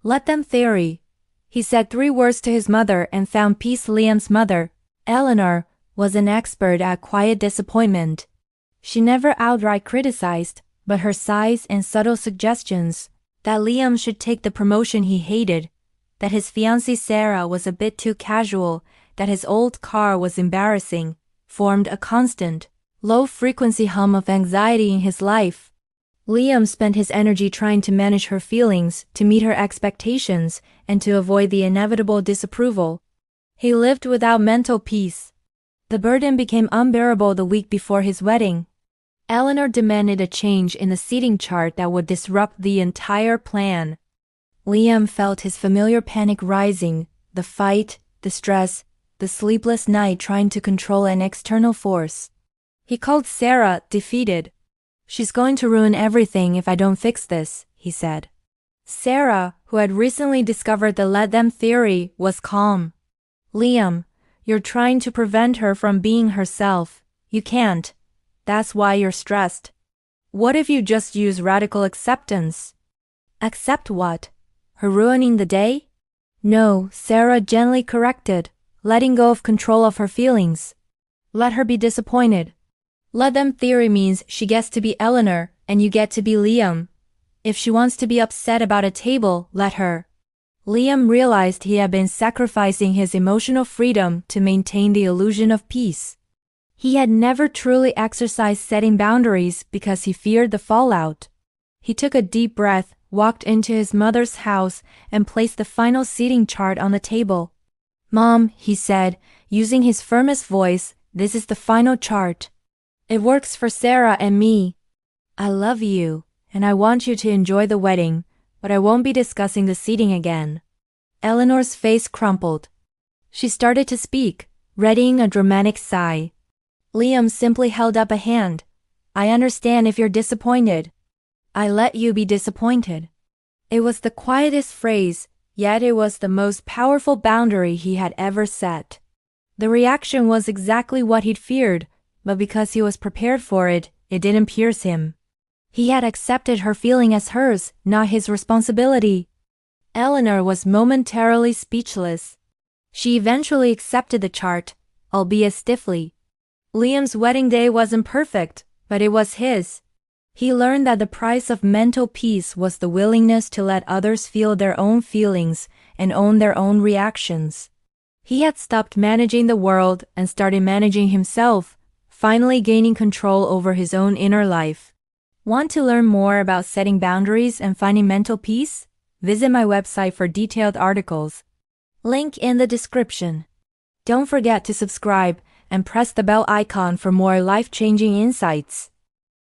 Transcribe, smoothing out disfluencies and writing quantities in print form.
Let them theory. He said 3 words to his mother and found peace. Liam's mother, Eleanor, was an expert at quiet disappointment. She never outright criticized, but her sighs and subtle suggestions that Liam should take the promotion he hated, that his fiancée Sarah was a bit too casual, that his old car was embarrassing, formed a constant, low-frequency hum of anxiety in his life. Liam spent his energy trying to manage her feelings, to meet her expectations, and to avoid the inevitable disapproval. He lived without mental peace. The burden became unbearable the week before his wedding. Eleanor demanded a change in the seating chart that would disrupt the entire plan. Liam felt his familiar panic rising, the fight, the stress, the sleepless night trying to control an external force. He called Sarah, defeated. "She's going to ruin everything if I don't fix this," he said. Sarah, who had recently discovered the let them theory, was calm. "Liam, you're trying to prevent her from being herself. You can't. That's why you're stressed. What if you just use radical acceptance?" "Accept what? Her ruining the day?" "No," Sarah gently corrected, letting go of control of her feelings. "Let her be disappointed. Let them theory means she gets to be Eleanor and you get to be Liam. If she wants to be upset about a table, let her." Liam realized he had been sacrificing his emotional freedom to maintain the illusion of peace. He had never truly exercised setting boundaries because he feared the fallout. He took a deep breath, walked into his mother's house, and placed the final seating chart on the table. "Mom," he said, using his firmest voice, "this is the final chart. It works for Sarah and me. I love you, and I want you to enjoy the wedding, but I won't be discussing the seating again." Eleanor's face crumpled. She started to speak, readying a dramatic sigh. Liam simply held up a hand. "I understand if you're disappointed. I let you be disappointed." It was the quietest phrase, yet it was the most powerful boundary he had ever set. The reaction was exactly what he'd feared, but because he was prepared for it, it didn't pierce him. He had accepted her feeling as hers, not his responsibility. Eleanor was momentarily speechless. She eventually accepted the chart, albeit stiffly. Liam's wedding day wasn't perfect, but it was his. He learned that the price of mental peace was the willingness to let others feel their own feelings and own their own reactions. He had stopped managing the world and started managing himself, finally gaining control over his own inner life. Want to learn more about setting boundaries and finding mental peace? Visit my website for detailed articles. Link in the description. Don't forget to subscribe and press the bell icon for more life-changing insights.